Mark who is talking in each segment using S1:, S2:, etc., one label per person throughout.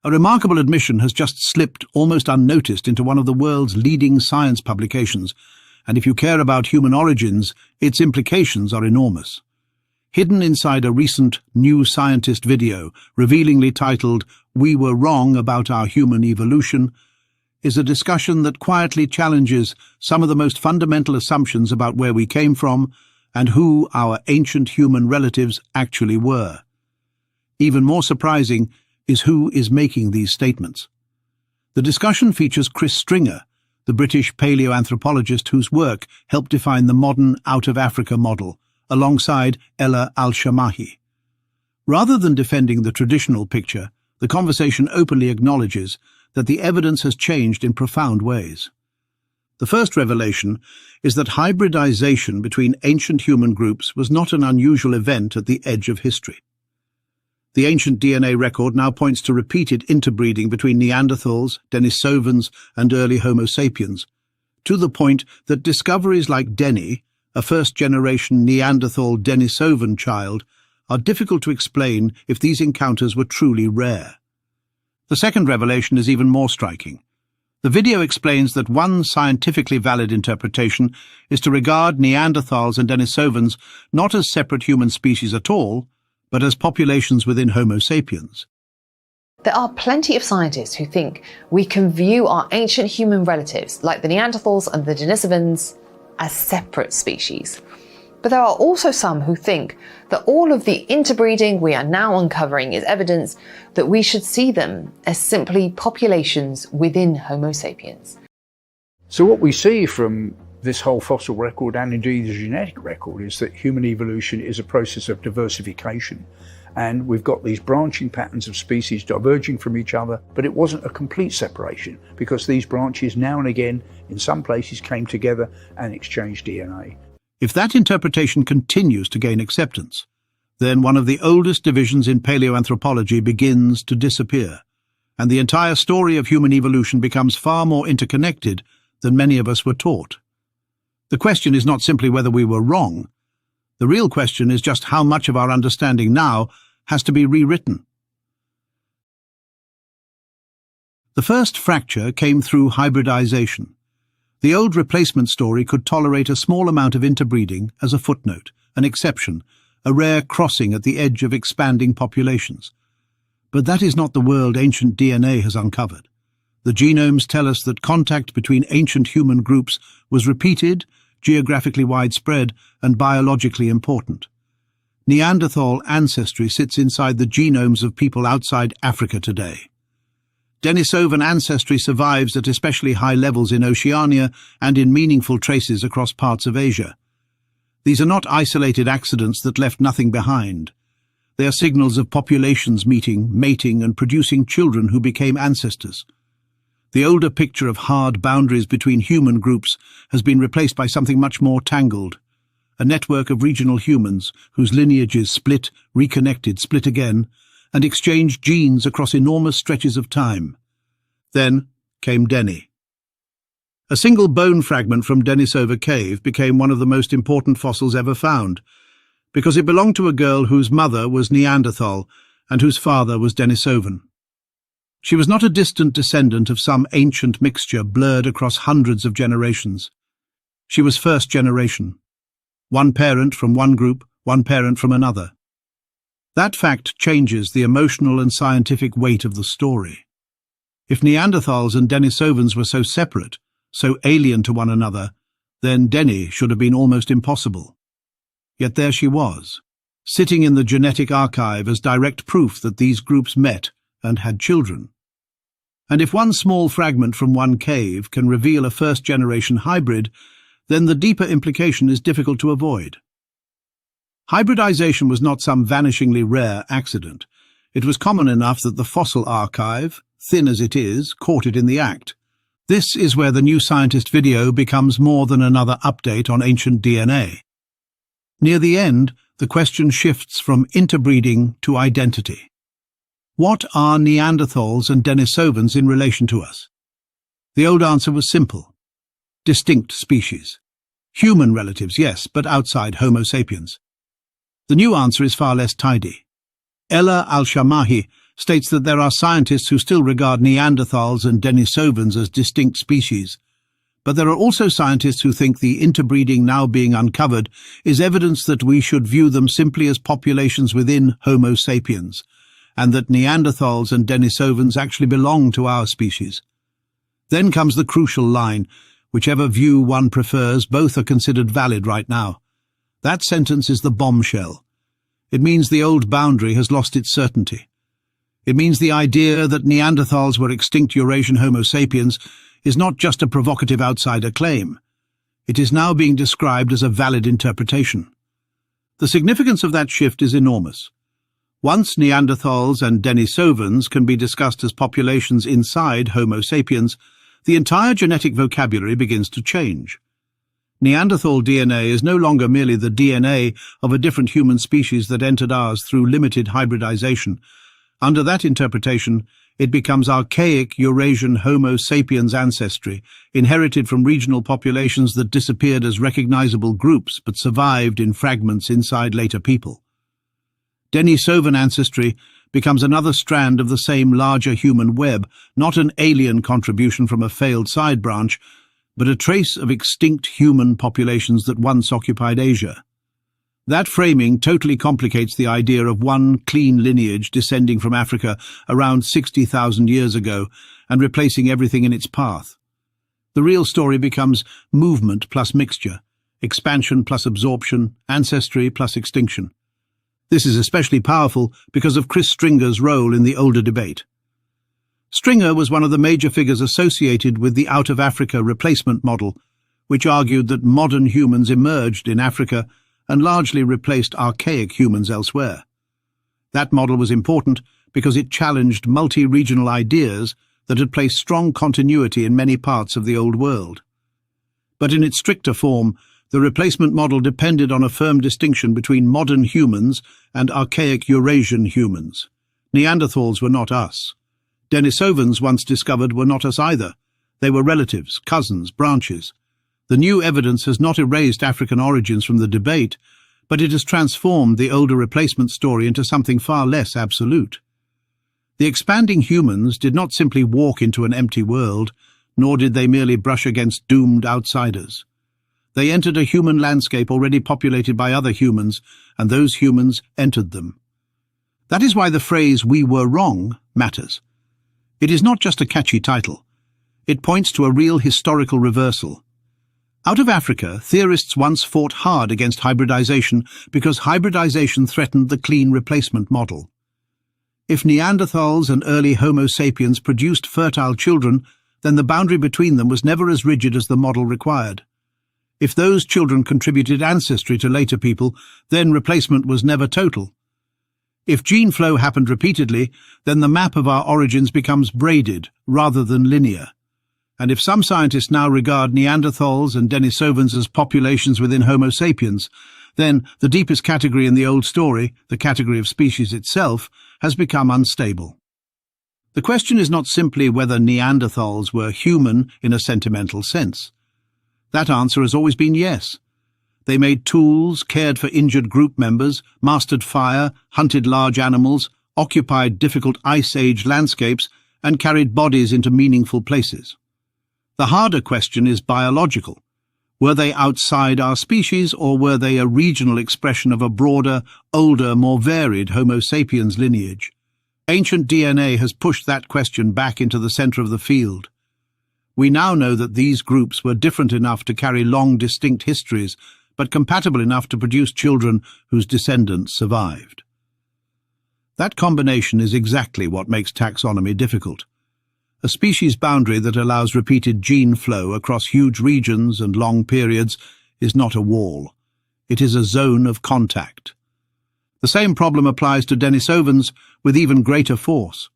S1: A remarkable admission has just slipped almost unnoticed into one of the world's leading science publications, and if you care about human origins, its implications are enormous. Hidden inside a recent New Scientist video, revealingly titled "We Were Wrong About Our Human Evolution," is a discussion that quietly challenges some of the most fundamental assumptions about where we came from and who our ancient human relatives actually were. Even more surprising is who is making these statements. The discussion features Chris Stringer, the British paleoanthropologist whose work helped define the modern out-of-Africa model, alongside Ella Al-Shamahi. Rather than defending the traditional picture, the conversation openly acknowledges that the evidence has changed in profound ways. The first revelation is that hybridization between ancient human groups was not an unusual event at the edge of history. The ancient DNA record now points to repeated interbreeding between Neanderthals, Denisovans, and early Homo sapiens, to the point that discoveries like Denny, a first-generation Neanderthal Denisovan child, are difficult to explain if these encounters were truly rare. The second revelation is even more striking. The video explains that one scientifically valid interpretation is to regard Neanderthals and Denisovans not as separate human species at all, but as populations within Homo sapiens.
S2: There are plenty of scientists who think we can view our ancient human relatives, like the Neanderthals and the Denisovans, as separate species. But there are also some who think that all of the interbreeding we are now uncovering is evidence that we should see them as simply populations within Homo sapiens.
S3: So what we see from this whole fossil record, and indeed the genetic record, is that human evolution is a process of diversification. And we've got these branching patterns of species diverging from each other, but it wasn't a complete separation because these branches now and again, in some places, came together and exchanged DNA.
S1: If that interpretation continues to gain acceptance, then one of the oldest divisions in paleoanthropology begins to disappear, and the entire story of human evolution becomes far more interconnected than many of us were taught. The question is not simply whether we were wrong. The real question is just how much of our understanding now has to be rewritten. The first fracture came through hybridization. The old replacement story could tolerate a small amount of interbreeding as a footnote, an exception, a rare crossing at the edge of expanding populations. But that is not the world ancient DNA has uncovered. The genomes tell us that contact between ancient human groups was repeated, geographically widespread, and biologically important. Neanderthal ancestry sits inside the genomes of people outside Africa today. Denisovan ancestry survives at especially high levels in Oceania and in meaningful traces across parts of Asia. These are not isolated accidents that left nothing behind. They are signals of populations meeting, mating, and producing children who became ancestors. The older picture of hard boundaries between human groups has been replaced by something much more tangled, a network of regional humans whose lineages split, reconnected, split again, and exchanged genes across enormous stretches of time. Then came Denny. A single bone fragment from Denisova Cave became one of the most important fossils ever found, because it belonged to a girl whose mother was Neanderthal and whose father was Denisovan. She was not a distant descendant of some ancient mixture blurred across hundreds of generations. She was first generation. One parent from one group, one parent from another. That fact changes the emotional and scientific weight of the story. If Neanderthals and Denisovans were so separate, so alien to one another, then Denny should have been almost impossible. Yet there she was, sitting in the genetic archive as direct proof that these groups met and had children. And if one small fragment from one cave can reveal a first-generation hybrid, then the deeper implication is difficult to avoid. Hybridization was not some vanishingly rare accident. It was common enough that the fossil archive, thin as it is, caught it in the act. This is where the New Scientist video becomes more than another update on ancient DNA. Near the end, the question shifts from interbreeding to identity. What are Neanderthals and Denisovans in relation to us? The old answer was simple. Distinct species. Human relatives, yes, but outside Homo sapiens. The new answer is far less tidy. Ella Al-Shamahi states that there are scientists who still regard Neanderthals and Denisovans as distinct species. But there are also scientists who think the interbreeding now being uncovered is evidence that we should view them simply as populations within Homo sapiens, and that Neanderthals and Denisovans actually belong to our species. Then comes the crucial line: whichever view one prefers, both are considered valid right now. That sentence is the bombshell. It means the old boundary has lost its certainty. It means the idea that Neanderthals were extinct Eurasian Homo sapiens is not just a provocative outsider claim. It is now being described as a valid interpretation. The significance of that shift is enormous. Once Neanderthals and Denisovans can be discussed as populations inside Homo sapiens, the entire genetic vocabulary begins to change. Neanderthal DNA is no longer merely the DNA of a different human species that entered ours through limited hybridization. Under that interpretation, it becomes archaic Eurasian Homo sapiens ancestry, inherited from regional populations that disappeared as recognizable groups but survived in fragments inside later people. Denisovan ancestry becomes another strand of the same larger human web, not an alien contribution from a failed side branch, but a trace of extinct human populations that once occupied Asia. That framing totally complicates the idea of one clean lineage descending from Africa around 60,000 years ago and replacing everything in its path. The real story becomes movement plus mixture, expansion plus absorption, ancestry plus extinction. This is especially powerful because of Chris Stringer's role in the older debate. Stringer was one of the major figures associated with the out-of-Africa replacement model, which argued that modern humans emerged in Africa and largely replaced archaic humans elsewhere. That model was important because it challenged multi-regional ideas that had placed strong continuity in many parts of the Old World. But in its stricter form, the replacement model depended on a firm distinction between modern humans and archaic Eurasian humans. Neanderthals were not us. Denisovans, once discovered, were not us either. They were relatives, cousins, branches. The new evidence has not erased African origins from the debate, but it has transformed the older replacement story into something far less absolute. The expanding humans did not simply walk into an empty world, nor did they merely brush against doomed outsiders. They entered a human landscape already populated by other humans, and those humans entered them. That is why the phrase "we were wrong" matters. It is not just a catchy title. It points to a real historical reversal. Out of Africa, theorists once fought hard against hybridization because hybridization threatened the clean replacement model. If Neanderthals and early Homo sapiens produced fertile children, then the boundary between them was never as rigid as the model required. If those children contributed ancestry to later people, then replacement was never total. If gene flow happened repeatedly, then the map of our origins becomes braided rather than linear. And if some scientists now regard Neanderthals and Denisovans as populations within Homo sapiens, then the deepest category in the old story, the category of species itself, has become unstable. The question is not simply whether Neanderthals were human in a sentimental sense. That answer has always been yes. They made tools, cared for injured group members, mastered fire, hunted large animals, occupied difficult Ice Age landscapes, and carried bodies into meaningful places. The harder question is biological. Were they outside our species, or were they a regional expression of a broader, older, more varied Homo sapiens lineage? Ancient DNA has pushed that question back into the center of the field. We now know that these groups were different enough to carry long, distinct histories, but compatible enough to produce children whose descendants survived. That combination is exactly what makes taxonomy difficult. A species boundary that allows repeated gene flow across huge regions and long periods is not a wall. It is a zone of contact. The same problem applies to Denisovans with even greater force.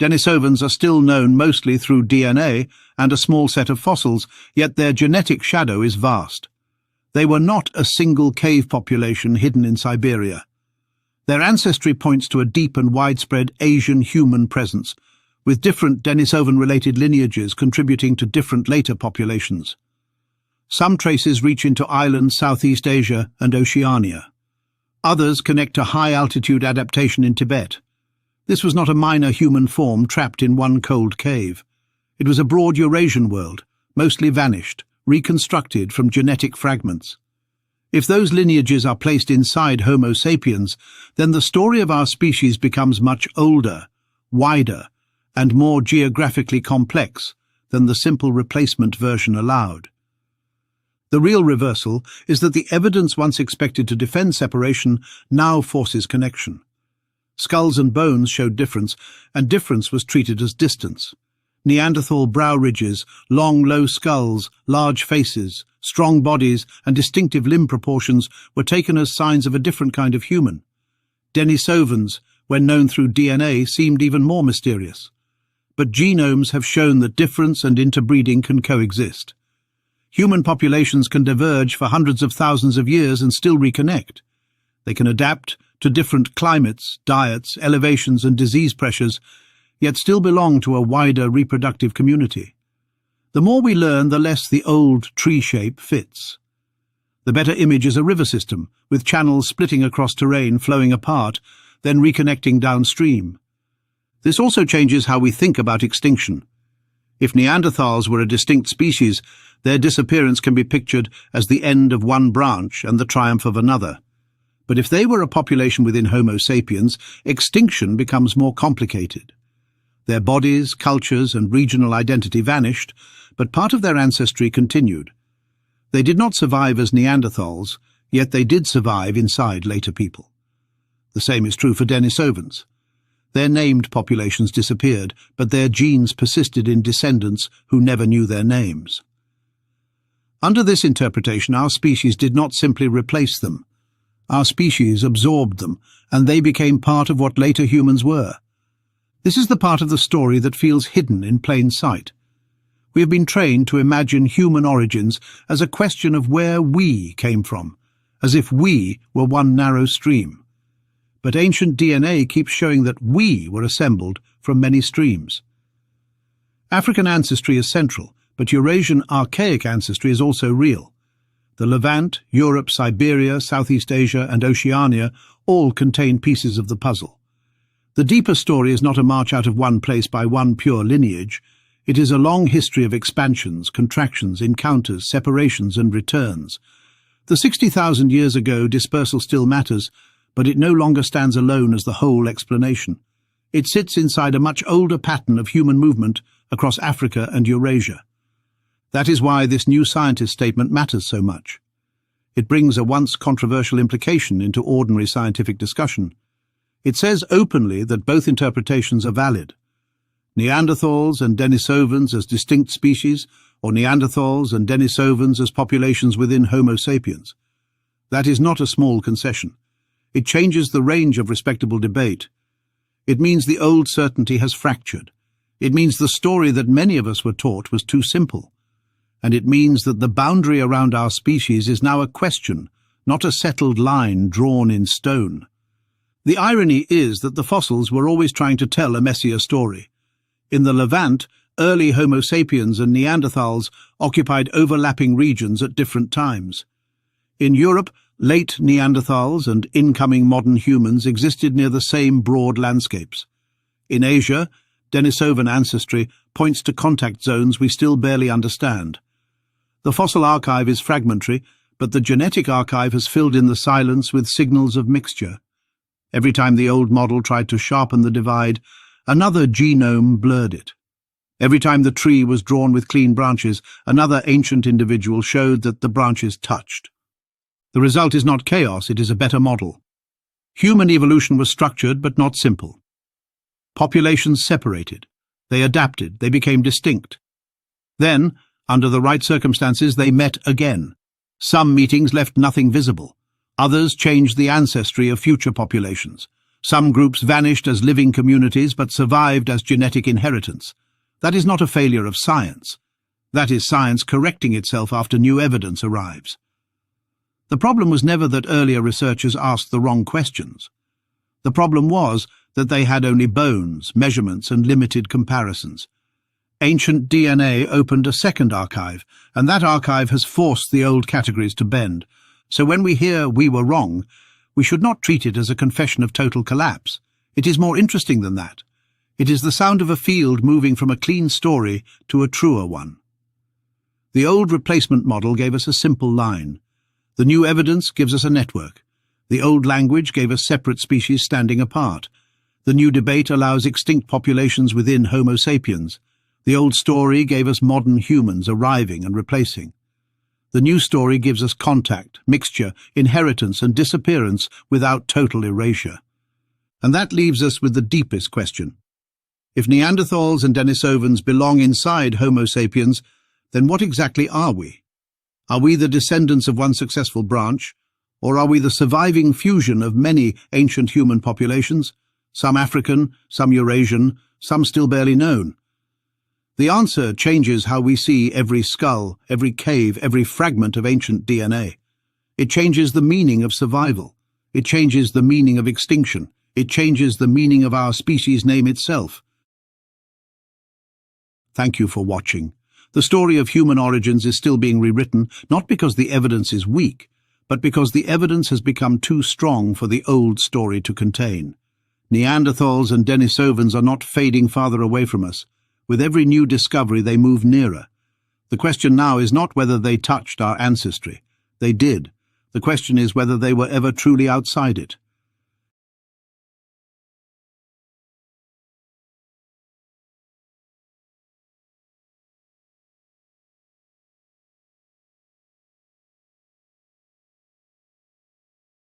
S1: Denisovans are still known mostly through DNA and a small set of fossils, yet their genetic shadow is vast. They were not a single cave population hidden in Siberia. Their ancestry points to a deep and widespread Asian human presence, with different Denisovan-related lineages contributing to different later populations. Some traces reach into islands Southeast Asia and Oceania. Others connect to high-altitude adaptation in Tibet. This was not a minor human form trapped in one cold cave. It was a broad Eurasian world, mostly vanished, reconstructed from genetic fragments. If those lineages are placed inside Homo sapiens, then the story of our species becomes much older, wider, and more geographically complex than the simple replacement version allowed. The real reversal is that the evidence once expected to defend separation now forces connection. Skulls and bones showed difference, and difference was treated as distance. Neanderthal brow ridges, long low skulls, large faces, strong bodies, and distinctive limb proportions were taken as signs of a different kind of human. Denisovans, when known through DNA, seemed even more mysterious. But genomes have shown that difference and interbreeding can coexist. Human populations can diverge for hundreds of thousands of years and still reconnect. They can adapt to different climates, diets, elevations, and disease pressures, yet still belong to a wider reproductive community. The more we learn, the less the old tree shape fits. The better image is a river system, with channels splitting across terrain, flowing apart, then reconnecting downstream. This also changes how we think about extinction. If Neanderthals were a distinct species, their disappearance can be pictured as the end of one branch and the triumph of another. But if they were a population within Homo sapiens, extinction becomes more complicated. Their bodies, cultures, and regional identity vanished, but part of their ancestry continued. They did not survive as Neanderthals, yet they did survive inside later people. The same is true for Denisovans. Their named populations disappeared, but their genes persisted in descendants who never knew their names. Under this interpretation, our species did not simply replace them. Our species absorbed them, and they became part of what later humans were. This is the part of the story that feels hidden in plain sight. We have been trained to imagine human origins as a question of where we came from, as if we were one narrow stream. But ancient DNA keeps showing that we were assembled from many streams. African ancestry is central, but Eurasian archaic ancestry is also real. The Levant, Europe, Siberia, Southeast Asia, and Oceania all contain pieces of the puzzle. The deeper story is not a march out of one place by one pure lineage. It is a long history of expansions, contractions, encounters, separations, and returns. The 60,000 years ago dispersal still matters, but it no longer stands alone as the whole explanation. It sits inside a much older pattern of human movement across Africa and Eurasia. That is why this new scientist statement matters so much. It brings a once controversial implication into ordinary scientific discussion. It says openly that both interpretations are valid. Neanderthals and Denisovans as distinct species, or Neanderthals and Denisovans as populations within Homo sapiens. That is not a small concession. It changes the range of respectable debate. It means the old certainty has fractured. It means the story that many of us were taught was too simple. And it means that the boundary around our species is now a question, not a settled line drawn in stone. The irony is that the fossils were always trying to tell a messier story. In the Levant, early Homo sapiens and Neanderthals occupied overlapping regions at different times. In Europe, late Neanderthals and incoming modern humans existed near the same broad landscapes. In Asia, Denisovan ancestry points to contact zones we still barely understand. The fossil archive is fragmentary, but the genetic archive has filled in the silence with signals of mixture. Every time the old model tried to sharpen the divide, another genome blurred it. Every time the tree was drawn with clean branches, another ancient individual showed that the branches touched. The result is not chaos, it is a better model. Human evolution was structured but not simple. Populations separated. They adapted. They became distinct. Then, under the right circumstances, they met again. Some meetings left nothing visible. Others changed the ancestry of future populations. Some groups vanished as living communities but survived as genetic inheritance. That is not a failure of science. That is science correcting itself after new evidence arrives. The problem was never that earlier researchers asked the wrong questions. The problem was that they had only bones, measurements, and limited comparisons. Ancient DNA opened a second archive, and that archive has forced the old categories to bend. So when we hear we were wrong, we should not treat it as a confession of total collapse. It is more interesting than that. It is the sound of a field moving from a clean story to a truer one. The old replacement model gave us a simple line. The new evidence gives us a network. The old language gave us separate species standing apart. The new debate allows extinct populations within Homo sapiens. The old story gave us modern humans arriving and replacing. The new story gives us contact, mixture, inheritance and disappearance without total erasure. And that leaves us with the deepest question. If Neanderthals and Denisovans belong inside Homo sapiens, then what exactly are we? Are we the descendants of one successful branch, or are we the surviving fusion of many ancient human populations, some African, some Eurasian, some still barely known? The answer changes how we see every skull, every cave, every fragment of ancient DNA. It changes the meaning of survival. It changes the meaning of extinction. It changes the meaning of our species name itself. Thank you for watching. The story of human origins is still being rewritten, not because the evidence is weak, but because the evidence has become too strong for the old story to contain. Neanderthals and Denisovans are not fading farther away from us. With every new discovery, they move nearer. The question now is not whether they touched our ancestry. They did. The question is whether they were ever truly outside it.